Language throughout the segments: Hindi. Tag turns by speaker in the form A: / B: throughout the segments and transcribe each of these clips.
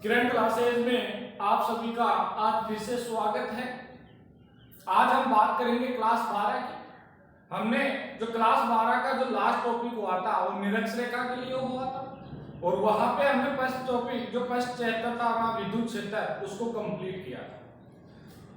A: किरण क्लासेज में आप सभी का आज फिर से स्वागत है। आज हम बात करेंगे क्लास 12 की। हमने जो क्लास 12 का जो लास्ट टॉपिक हुआ था वो निरक्ष रेखा के लिए हुआ था और वहां पे हमने फर्स्ट टॉपिक जो फर्स्ट चैप्टर था हमारा विद्युत क्षेत्र उसको कंप्लीट किया था।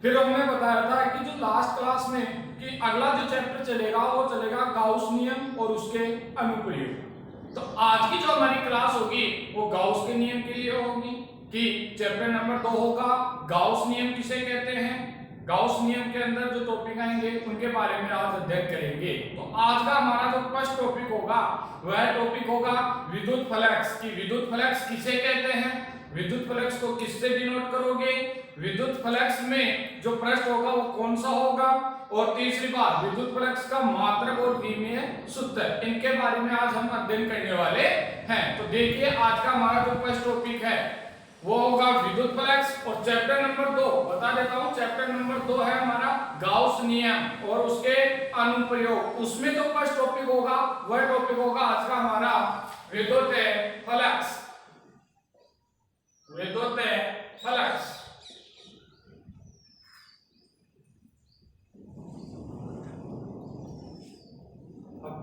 A: फिर हमने बताया था कि जो लास्ट क्लास में कि अगला जो चैप्टर चलेगा वो चलेगा गाउस नियम और उसके अनुप्रयोग। तो आज की जो हमारी क्लास होगी वो गाउस के नियम के लिए होगी कि चैप्टर नंबर 2 होगा गाउस नियम किसे कहते हैं। गाउस नियम के अंदर जो टॉपिक आएंगे उनके बारे में आज अध्ययन करेंगे। तो आज का हमारा जो फर्स्ट टॉपिक होगा वह टॉपिक होगा विद्युत फ्लक्स की विद्युत फ्लक्स किसे कहते हैं, विद्युत फ्लक्स को किससे डिनोट करोगे, विद्युत फ्लक्स में जो पृष्ठ होगा वो कौन सा होगा, और तीसरी बात विद्युत फ्लक्स का मात्रक और विमीय सूत्र, इनके बारे में आज हम अध्ययन करने वाले हैं। तो देखिए आज का हमारा जो फर्स्ट टॉपिक है वो होगा विद्युत फ्लक्स और चैप्टर नंबर 2 बता देता हूं। चैप्टर नंबर 2 है हमारा गाउस नियम और उसके अनुप्रयोग। उसमें जो फर्स्ट टॉपिक होगा वह टॉपिक होगा आज का हमारा विद्युत फ्लक्स। विद्युत फ्लक्स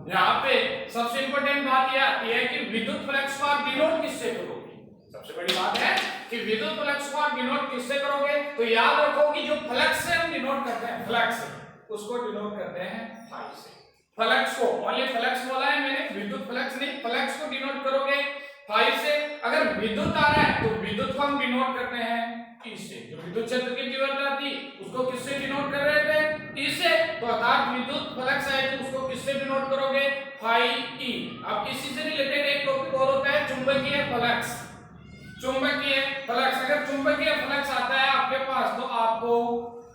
A: यहाँ पे सबसे इंपॉर्टेंट बात यह आती है कि विद्युत फ्लक्स को आप डिनोट किससे करोगे। सबसे बड़ी बात है कि विद्युत फ्लक्स को आप डिनोट किससे करोगे। तो याद रखो कि जो फ्लक्स से हम डिनोट करते हैं फ्लक्स उसको डिनोट करते हैं फाई से। फ्लक्स को ओनली फ्लक्स बोला है मैंने, विद्युत फ्लक्स नहीं, फ्लक्स को डिनोट करोगे फाई से। अगर विद्युत आ रहा है तो विद्युत को हम डिनोट करते हैं ई से। जो विद्युत क्षेत्र की तीव्रता थी उसको किससे डिनोट कर रहे थे, ई से। तो अर्थात विद्युत फ्लक्स है तो उसको किससे डिनोट करोगे, फाई ई। अब इसी से रिलेटेड एक टॉपिक और होता है चुंबकीय फ्लक्स। चुंबकीय फ्लक्स, अगर चुंबकीय फ्लक्स आता है आपके पास तो आपको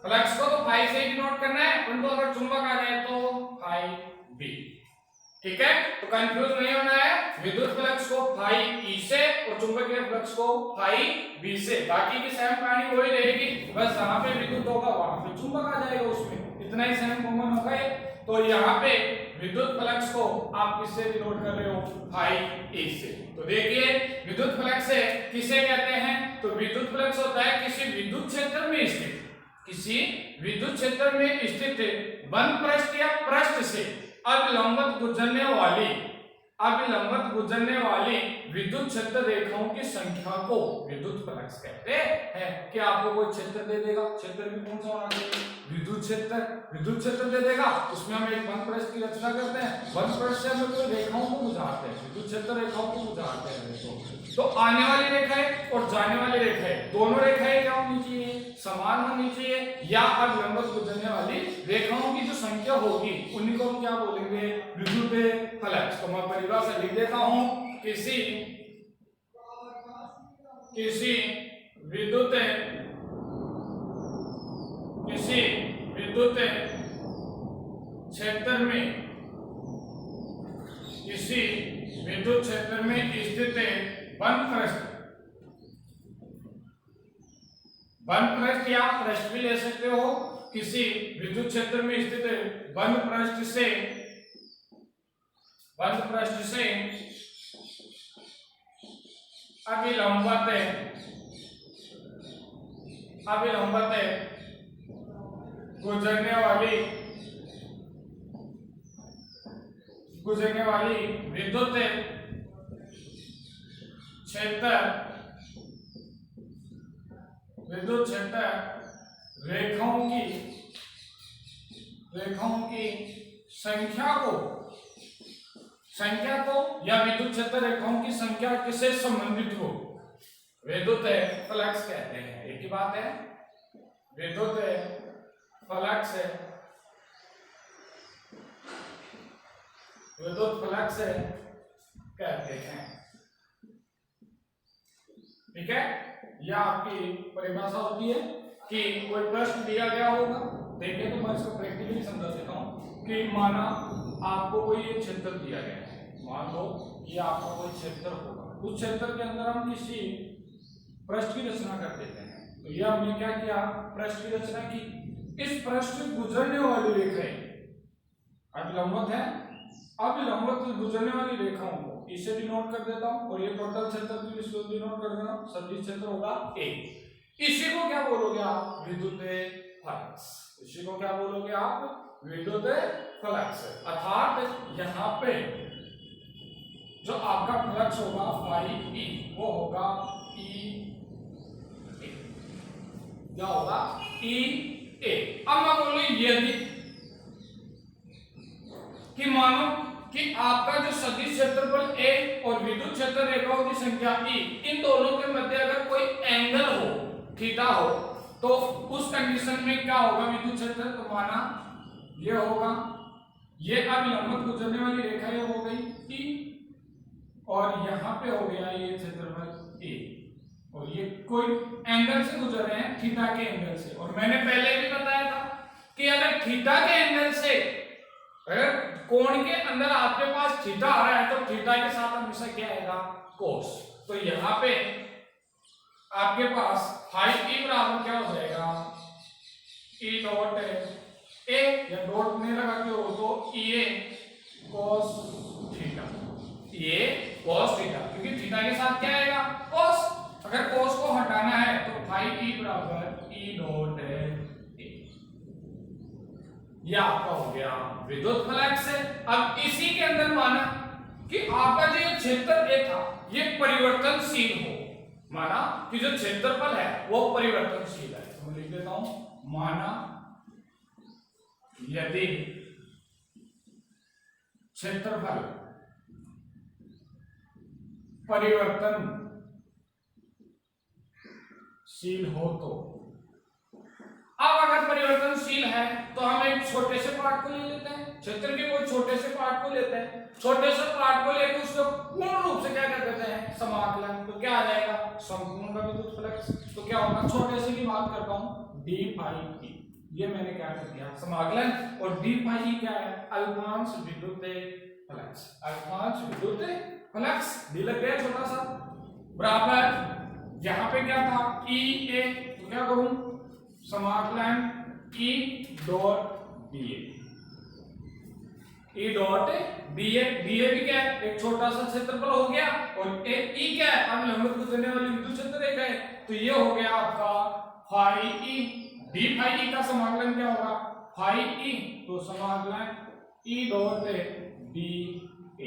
A: फ्लक्स को तो फाई से डिनोट करना है, परंतु अगर चुंबक आ जाए तो फाई बी। ठीक है, तो कंफ्यूज नहीं होना है। विद्युत फ्लक्स को फाई ई से और चुंबकीय फ्लक्स को फाई बी से। बाकी की सेम कहानी वही रहेगी, बस जहां पे विद्युत होगा वहां पे चुंबक आ जाएगा, उसमें इतना ही सेम कॉमन होगा। तो यहाँ पे विद्युत फ्लक्स को आप किससे डिनोट कर रहे हो, फाई ई से। तो देखिए विद्युत फ्लक्स से किसे कहते हैं, तो विद्युत फ्लक्स होता है किसी विद्युत क्षेत्र में स्थित, किसी विद्युत क्षेत्र में स्थित बंद पृष्ठ या पृष्ठ से अविलंबित गुजरने वाली विद्युत क्षेत्र रेखाओं की संख्या को विद्युत फ्लक्स कहते हैं। कि आपको कोई क्षेत्र दे देगा, क्षेत्र भी कौन सा होना चाहिए, विद्युत क्षेत्र दे देगा, उसमें हम एक बंद पृष्ठ की रचना करते हैं, बंद पृष्ठ से हम कोई रेखाओं को गुजारते हैं, विद्युत क्षेत्र रेखाओं को गुजारते हैं। तो आने वाली रेखाएं और जाने वाली रेखाएं दोनों रेखाएं क्या होनी चाहिए, समान होनी चाहिए, या अविलंबित गुजरने वाली रेखाओं की जो संख्या होगी उन्हीं को हम क्या बोलेंगे, विद्युत फ्लक्स। तो मैं परिभाषा लिख देता हूं, किसी विद्युत क्षेत्र में स्थित बंद पृष्ठ या पृष्ठ भी ले सकते हो, किसी विद्युत क्षेत्र में स्थित बंद पृष्ठ से अविलंबित गुजरने वाली विद्युत क्षेत्र रेखाओं की संख्या को या विद्युत क्षेत्र रेखाओं की संख्या किससे संबंधित हो, विद्युत फ्लक्स कहते हैं। एक ही बात है, विद्युत फ्लक्स कहते हैं। ठीक है, यह आपकी परिभाषा होती है कि कोई प्रश्न दिया गया होगा। देखिए तो मैं इसको प्रैक्टिकली समझा देता हूं कि माना आपको कोई एक क्षेत्र दिया गया है, मान लो ये आपका कोई क्षेत्र होगा, उस क्षेत्र के अंदर हम किसी पृष्ठ की रचना कर देते हैं। तो ये हमने क्या किया, पृष्ठ की रचना की। इस पृष्ठ से गुजरने वाली रेखाएं अविलंबित है, अविलंबित गुजरने वाली रेखाओं को इसे डिनोट कर देता हूं और ये टोटल क्षेत्र भी इसको डिनोट कर देना, सदिश क्षेत्र होगा A। इसी को क्या बोलोगे आप? विद्युत फ्लक्स। इसी को क्या बोलोगे आप? विद्युत फ्लक्स। अर्थात यहाँ पे जो आपका फ्लक्स होगा फाई ई वो होगा ई ए। क्या होगा? ई ए। अब मैं बोलूं यदि कि मानो कि आपका जो सदिश क्षेत्रफल ए और विद्युत क्षेत्र रेखाओं की संख्या ई, इन दोनों के मध्य अगर कोई एंगल हो, थीटा हो, तो उस कंडीशन में क्या होगा विद्युत क्षेत्र? तो माना ये होगा, ये अब लंबवत गुजरने वाली रेखा ये हो गई ई और यहाँ पे हो गया ये क्षेत्रफल ए और ये कोई एंगल से गुजर रहे हैं, थीटा के एंगल से। और मैंने पहले भी बताया था कि अगर थीटा के एंगल से कोण के अंदर आपके पास थीटा आ रहा है तो थीटा के साथ हमेशा क्या आएगा? कोस। तो यहाँ पे आपके पास फाई ई बराबर क्या हो जाएगा? ई डॉट ए, या डॉट नहीं लगाते हो तो ई ए कोस थीटा, ये कोस थीटा, क्योंकि थीटा के साथ क्या आएगा? कोस। अगर कोस को हटाना है तो फाई ई बराबर ई डॉट ए। ये आपका हो गया विद्युत फ्लक्स। अब इसी के अंदर माना कि आपका जो ये क्षेत्र ए था ये परिवर्तनशील हो, माना कि जो क्षेत्रफल है वो परिवर्तनशील है, तो मैं लिख देता हूं माना यदि क्षेत्रफल परिवर्तनशील हो तो, अब अगर परिवर्तनशील है तो हम एक छोटे से पार्ट को ले लेते हैं, क्षेत्र के कोई छोटे से पार्ट को लेते हैं, छोटे से पार्ट को लेकर उसको पूर्ण रूप से क्या कर देते हैं? समाकलन। तो क्या आ जाएगा? संपूर्ण का विद्युत फ्लक्स। तो क्या होगा? छोटे से की बात करता हूं डी फाई ई, ये मैंने क्या कर दिया? समाकलन। और डी फाई ई क्या है? अल्पांश विद्युत फ्लक्स। अल्पांश विद्युत फ्लक्स डी लग गया छोटा सा, बराबर यहां पे क्या था? ई ए, तो क्या करूं? समाकलन ई डॉट बी ए, ई डॉट बी ए। बी ए भी क्या है? एक छोटा सा क्षेत्रफल हो गया और एक ई क्या है? अब लंबवत गुजरने वाली विद्युत क्षेत्र रेखा है, तो ये हो गया आपका phi E. D phi E का समाकलन क्या होगा? फाई ई, तो समाकलन ई डॉट बी ए।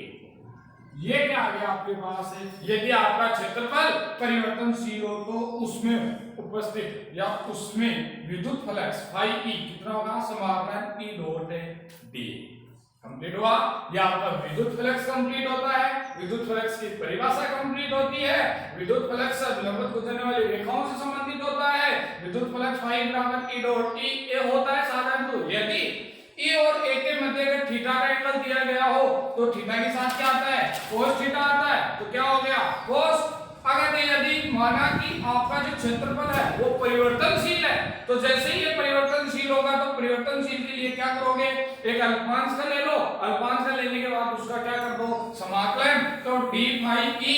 A: ये क्या आ गया आपके पास है? यदि आपका क्षेत्रफल परिवर्तनशील हो तो उसमें उपस्थित या उसमें विद्युत फ्लक्स फाई ई कितना होगा? समाकलन ई डॉट बी। कंप्लीट हुआ। या आपका विद्युत फ्लक्स कंप्लीट होता है, विद्युत फ्लक्स की परिभाषा कंप्लीट होती है, विद्युत फ्लक्स लंबवत गुजरने वाली रेखाओं से संबंधित होता है, विद्युत फ्लक्स फाई बराबर ई डॉट ई ए होता है साधारण। तो यदि ई और ए के मध्य अगर थीटा का एंगल दिया गया हो तो थीटा के साथ क्या आता है? कोस थीटा आता है। तो क्या हो गया? कोस। अगर यदि माना कि आपका जो क्षेत्रफल है वो परिवर्तनशील है, तो जैसे ही ये परिवर्तनशील होगा तो परिवर्तनशील के लिए क्या करोगे? एक अल्पांश का ले लो, अल्पांश का लेने के बाद उसका क्या कर दो? समाकलन। तो डी फाई ई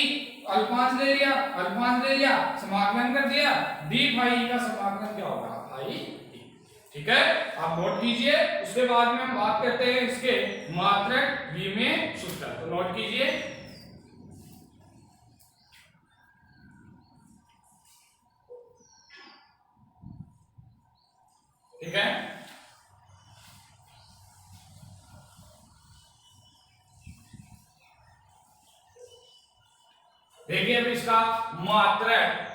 A: अल्पांश ले लिया, अल्पांश ले लिया, समाकलन कर दिया, डी फाई ई का समाकलन क्या होगा? फाई। ठीक है, आप नोट कीजिए। उसके बाद में हम बात करते हैं इसके मात्रक विमेय सूत्र। तो नोट कीजिए, ठीक है। देखिए अब इसका मात्रक,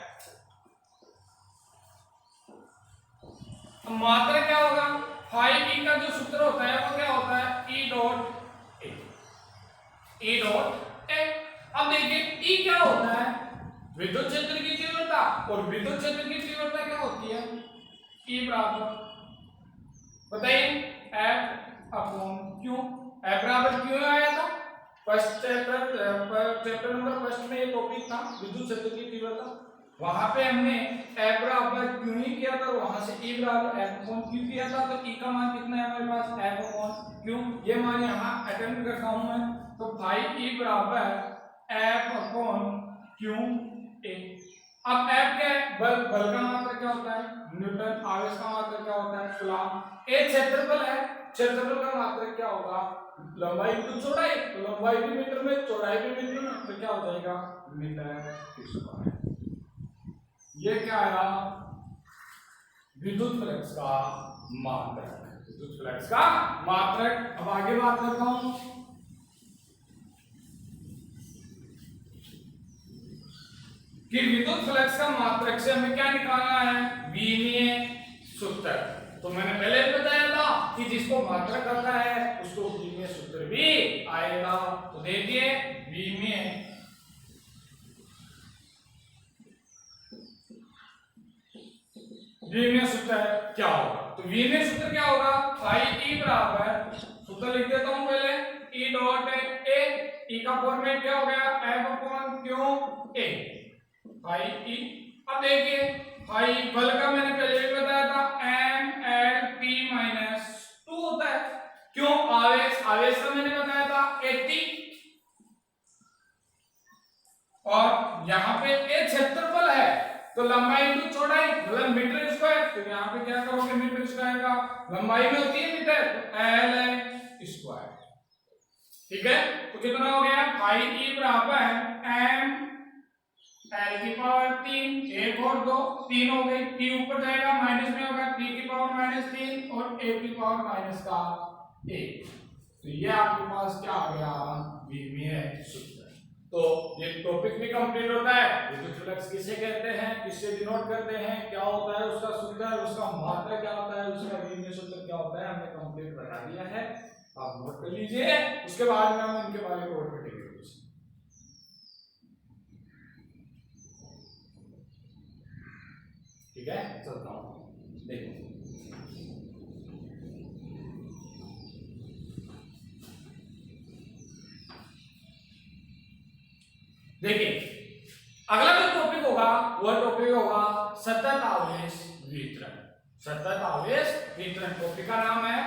A: मात्रक क्या होगा? फाई ई का जो सूत्र होता है वो क्या होता है? E dot A, E dot A. अब देखिए ई क्या होता है? विद्युत क्षेत्र की तीव्रता, और विद्युत क्षेत्र की तीव्रता क्या होती है? ई बराबर, बताइए, एफ अपॉन क्यू। एफ बराबर क्यू आया था फर्स्ट चैप्टर नंबर फर्स्ट में, ये टॉपिक था विद्युत क्षेत्र की तीव्रता। वहां पे हमने एफ बराबर क्यू ही किया था, वहां से ई बराबर एफ अपॉन क्यू किया था। तो ई का मान कितना है हमारे पास? F upon Q. ये मान यहाँ अटेम्प्ट करता हूं मैं, तो फाई ई बराबर एफ अपॉन क्यू ए। अब एफ क्या है? बल। बल का मात्रक क्या होता है? न्यूटन। आवेश का मात्रक क्या होता है? कूलॉम। ए क्षेत्रफल है, क्षेत्रफल का मात्रक क्या होगा, लंबाई इंटू चौड़ाई, तो लंबाई भी मीटर में, चौड़ाई भी मीटर में, तो क्या हो जाएगा मीटर स्क्वायर। ये क्या आया, विद्युत फ्लक्स का मात्रक, विद्युत फ्लक्स का मात्रक। अब आगे बात करता हूं कि विद्युत फ्लक्स का मात्रक से हमें क्या निकालना है, विमीय सूत्र। तो मैंने पहले भी बताया था कि जिसको मात्रक आता है उसको विमीय सूत्र भी आएगा। तो देखिए विमीय सूत्र क्या होगा, तो विमीय सूत्र क्या होगा, फाई ई बराबर, सूत्र लिख देता हूं पहले, ई डॉट ए, ई का फॉर्मेट क्या हो गया, F upon Q A, phi E. अब देखिए फाई बल का मैंने पहले भी बताया था एम एल पी माइनस 2 होता है। क्यों, आवेश, आवेश का मैंने बताया था 80, और यहाँ पे ए क्षेत्रफल है, तो लंबाई इंटू चौड़ाई मतलब मीटर स्क्वायर, तो यहाँ पे क्या करोगे, मीटर स्क्वायर का लंबाई में होती है मीटर, तो एल स्क्वायर, ठीक है। तो कितना हो गया, फाई ई बराबर एम एल की पावर 3, एक और 2, 3 हो गई, पी ऊपर जाएगा माइनस में होगा, पी की पावर -3 और ए की पावर माइनस का 1। तो ये आपके पास क्या आ गया, विमीय सूत्र। तो ये टॉपिक भी कंप्लीट होता है, विद्युत फ्लक्स किसे कहते हैं, किससे डिनोट करते हैं, क्या होता है उसका सूत्र, उसका मात्रक क्या होता है, उसका विमीय सूत्र क्या होता है, हमने कंप्लीट बता दिया है, आप नोट कर लीजिए। उसके बाद में हम इनके बारे में और पढ़ेंगे। ठीक है, चलता हूं, देखो देखिए अगला जो टॉपिक होगा वह टॉपिक होगा सतत आवेश वितरण। सतत आवेश वितरण टॉपिक का नाम है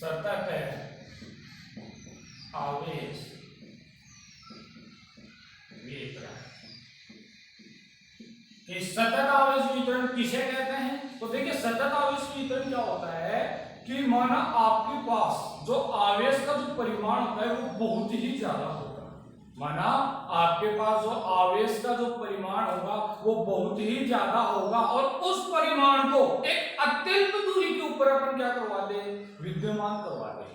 A: सतत आवेश वितरण। कि सतत आवेश वितरण किसे कहते हैं, तो देखिए सतत आवेश वितरण क्या होता है कि माना आपके पास जो आवेश का जो परिमाण होता है वो बहुत ही ज्यादा होगा, माना आपके पास जो आवेश का जो परिमाण होगा वो बहुत ही ज्यादा होगा, और उस परिमाण को एक अत्यल्प दूरी के ऊपर अपन क्या करवा दे, विद्यमान करवा दे,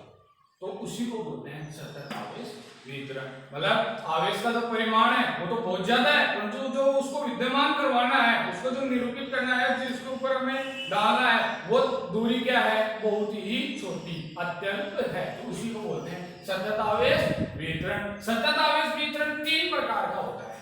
A: तो उसी को बोलते हैं सतत आवेश वितरण। मतलब आवेश का जो परिमाण है वो तो बहुत ज्यादा है, परंतु जो उसको विद्यमान करवाना है, उसको जो निरूपित करना है, जिसके ऊपर हमें डालना है, वो दूरी क्या है, बहुत ही छोटी, अत्यल्प है, तो उसी को बोलते हैं सतत आवेश वितरण। सतत आवेश वितरण 3 प्रकार का होता है।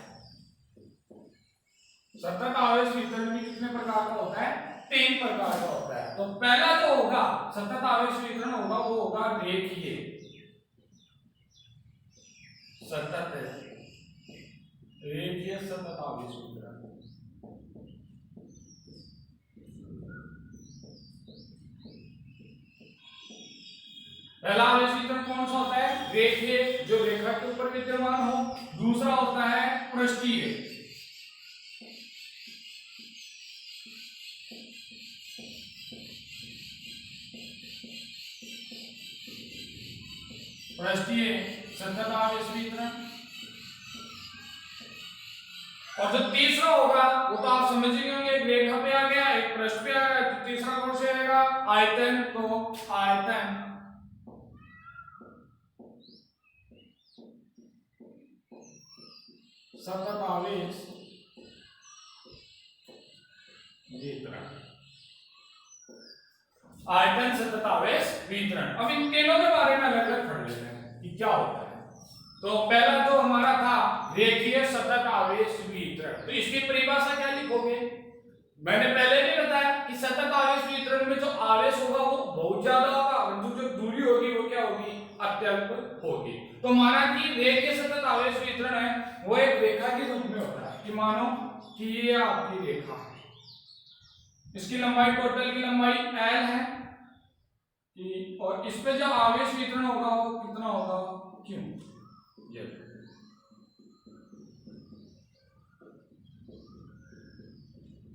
A: सतत आवेश वितरण भी कितने प्रकार का होता है, 3 प्रकार का होता है। तो पहला जो होगा सतत आवेश वितरण होगा वो होगा रेखीय सतत, रेखीय सतत आवेश वितरण। पहला आवेश वितरण कौन सा होता है, रेखीय, जो रेखा के ऊपर विद्यमान हो। दूसरा होता है पृष्ठीय, पृष्ठीय सतत आवेश वितरण। और जो तीसरा होगा वो तो आप समझ ही होंगे, एक रेखा पे आ गया, एक पृष्ठ पे आ गया, तो तीसरा कौन से आएगा, आयतन। तो आयतन सतत आवेश वितरण, आयतन सतत आवेश वितरण। अब इन तीनों के बारे में अलग अलग पढ़ लेते हैं कि क्या होता है। तो पहला जो हमारा था रेखीय सतत आवेश वितरण, तो इसकी परिभाषा क्या लिखोगे, मैंने पहले भी बताया कि सतत आवेश वितरण में जो आवेश होगा वो बहुत ज्यादा होगा, और जो दूरी होगी वो क्या होगी, अत्यल्प होगी। तो माना कि रेखीय सतत आवेश वितरण है वो एक रेखा के रूप में होता है, कि मानो कि ये आपकी रेखा है, इसकी लंबाई, टोटल की लंबाई L है, और इस पे जो आवेश वितरण होगा वो कितना होगा, क्यों, ये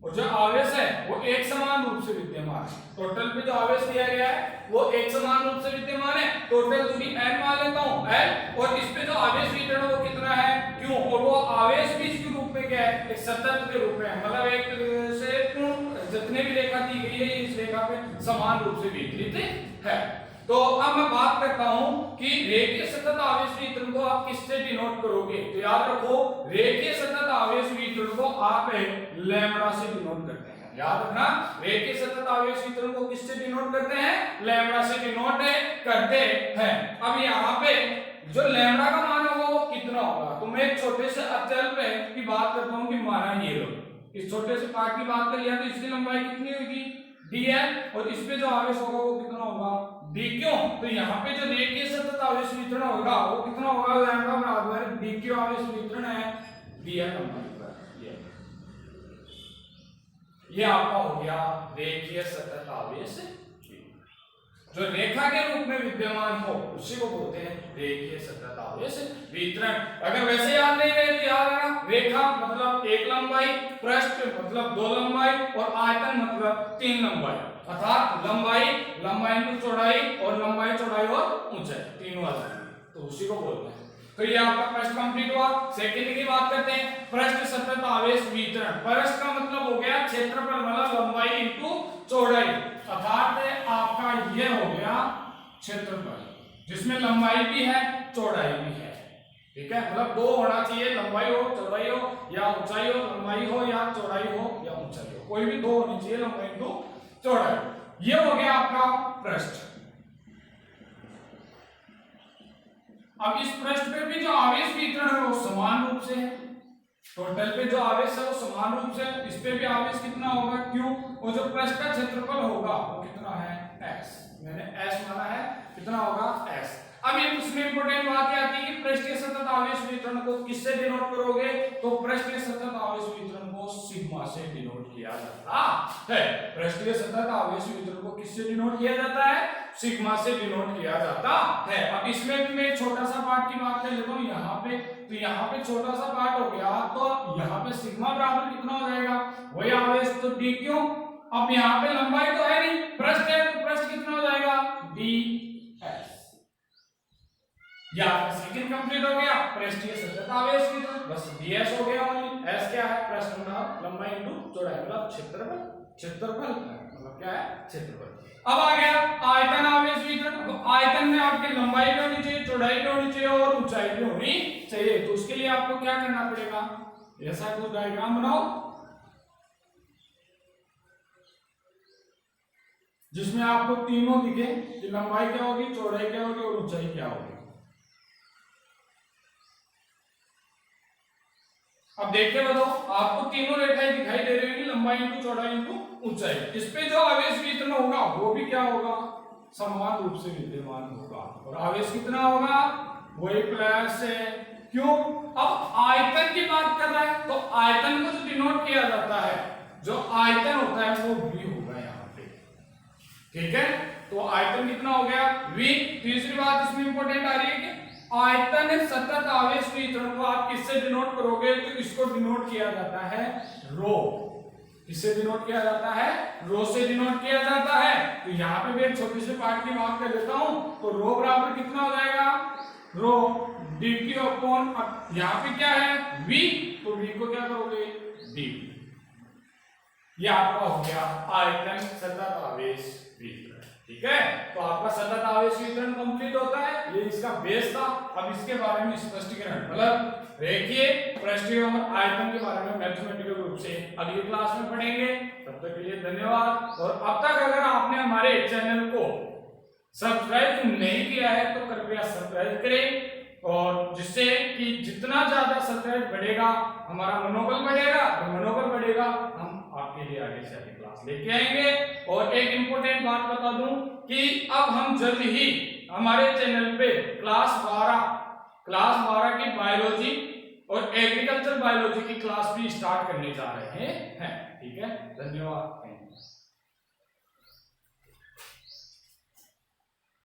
A: और जो आवेश है वो एक समान रूप से विद्यमान है। टोटल पे जो आवेश दिया गया है वो एक समान रूप से विद्यमान है। टोटल दूरी n मान लेता हूं l, और इस पे जो आवेश वितरण वो कितना है क्यों, और वो आवेश भी इसके रूप में क्या है, एक सतत के रूप में, मतलब एक से जितने भी रेखा दी गई है इस रेखा पे समान रूप से वितरित है। तो अब मैं बात करता हूं कि रेखीय सतत आवेश वितरण को आप किससे डिनोट करोगे। तो याद रखो रेखीय सतत आवेश वितरण को आप लैम्बडा से डिनोट करते हैं। याद रखना रेखीय सतत आवेश वितरण को किससे डिनोट करते हैं, लैम्बडा से डिनोट करते हैं। अब यहाँ पे जो लैम्बडा का मान होगा वो कितना होगा, तो मैं एक छोटे से अचल पे की बात करता हूँ कि माना ये लो, इस छोटे से पार्ट की बात कर लिया तो इसकी लंबाई कितनी होगी dl, और इस पे जो आवेश होगा वो कितना होगा d। क्यों, तो यहाँ पे जो रेखीय सतत आवेश वितरण होगा वो कितना होगा, लैम्बडा बराबर dq आवेश वितरण है dl लंबाई पर। ये आपका हो गया रेखीय सतत आवेश। जो रेखा के रूप में विद्यमान हो उसी को बोलते हैं रेखीय सतत आवेश वितरण। अगर वैसे याद नहीं रहे तो याद रखना रेखा मतलब एक लंबाई, पृष्ठ मतलब दो लंबाई, और आयतन मतलब तीन लंबाई, अर्थात लंबाई इंटू चौड़ाई, और लंबाई चौड़ाई और ऊंचाई तीनों आ जाएंगे, तो उसी को बोलते हैं। तो ये आपका पृष्ठ कंप्लीट हुआ। सेकंड की बात करते हैं पृष्ठ सतत आवेश वितरण। पृष्ठ का मतलब हो गया क्षेत्रफल मतलब लंबाई इंटू चौड़ाई, अर्थात आपका ये हो गया क्षेत्रफल जिसमें लंबाई भी है चौड़ाई भी है। ठीक है, मतलब दो होना चाहिए, लंबाई हो चौड़ाई हो, या ऊंचाई हो लंबाई हो, या चौड़ाई हो या ऊंचाई हो, कोई भी दो होनी चाहिए, लंबाई इंटू चौड़ाई। ये हो गया आपका पृष्ठ। अब इस पृष्ठ पे भी जो आवेश वितरण है वो समान रूप से है। टोटल पे जो आवेश है वो समान रूप से, इस पे भी आवेश कितना होगा क्यों, और जो पृष्ठ का क्षेत्रफल होगा वो कितना है s, मैंने s माना है, कितना होगा s। अब ये उसमें इंपॉर्टेंट बात ये आती है कि पृष्ठीय सतत आवेश वितरण को किससे डिनोट करोगे, तो पृष्ठीय सतत आवेश वितरण को सिग्मा से डिनोट किया जाता है। पृष्ठीय सतत आवेश वितरण को किससे डिनोट किया जाता है, सिग्मा से डिनोट किया जाता है। अब इसमें भी मैं छोटा सा पार्ट की बात कर लेता हूँ यहाँ पे, तो यहाँ पे छोटा सा पार्ट हो गया, तो यहाँ पे सिग्मा बराबर कितना हो जाएगा, वही आवेश तो d। क्यों, अब यहाँ पे लंबाई तो है नहीं, पृष्ठ है, तो पृष्ठ कितना हो जाएगा ds। यहाँ पे सेकंड कंप्लीट हो गया पृष्ठीय सतत आवेश वितरण, बस ds हो गया ओनली। s क्या है, पृष्ठ मतलब लंबाई इंटू चौड़ाई मतलब क्षेत्रफल मतलब क्या है क्षेत्रफल। अब आ गया आयतन आवेश वितरण। आयतन में आपकी लंबाई भी होनी चाहिए, चौड़ाई भी होनी चाहिए और ऊंचाई भी होनी चाहिए। तो उसके लिए आपको क्या करना पड़ेगा, ऐसा कुछ डायग्राम बनाओ जिसमें आपको तीनों दिखे कि लंबाई क्या होगी, चौड़ाई क्या होगी और ऊंचाई क्या होगी। अब देखते बताओ, आपको तीनों रेखाएं दिखाई दे रही होगी, लंबाई इंटू चौड़ाई इंटू ऊंचाई। इस पे जो आवेश वितरण होगा वो भी क्या होगा, समान रूप से विद्यमान होगा, और आवेश कितना होगा, वही प्लस है। क्यों, अब आयतन की बात कर रहा है तो आयतन को जो डिनोट किया जाता है, जो आयतन होता है वो v होगा यहाँ पे। ठीक है, तो आयतन कितना हो गया v। तीसरी बात इसमें इंपॉर्टेंट आ रही है कि आयतन सतत आवेश वितरण को आप किससे डिनोट करोगे, तो इसको डिनोट किया जाता है रो। किससे डिनोट किया जाता है, रो से डिनोट किया जाता है। तो यहाँ पे भी एक छोटी सी पार्ट की बात कर लेता हूं, तो रो बराबर कितना हो जाएगा, रो dq अपॉन, यहाँ पे क्या है v, तो v को क्या करोगे d। ये आपका हो गया आयतन सतत आवेश वितरण। ठीक है, तो आपका सतत आवेश वितरण कंप्लीट होता है, ये इसका बेस था। अब इसके बारे में स्पष्टीकरण मतलब रेखीय, पृष्ठीय और आयतन के बारे में मैथमेटिकल रूप से अगली क्लास में पढ़ेंगे। तब तक के लिए धन्यवाद। और अब तक अगर आपने हमारे चैनल को सब्सक्राइब नहीं किया है तो कृपया सब्सक्राइब करें, और जिससे कि जितना ज्यादा सब्सक्राइब बढ़ेगा हमारा मनोबल बढ़ेगा, और मनोबल बढ़ेगा हम आपके लिए आगे से आगे क्लास लेके आएंगे। और एक इंपॉर्टेंट बात बता दूं कि अब हम जल्द ही हमारे चैनल पे क्लास 12 की बायोलॉजी और एग्रीकल्चर बायोलॉजी की क्लास भी स्टार्ट करने जा रहे हैं। ठीक है, धन्यवाद।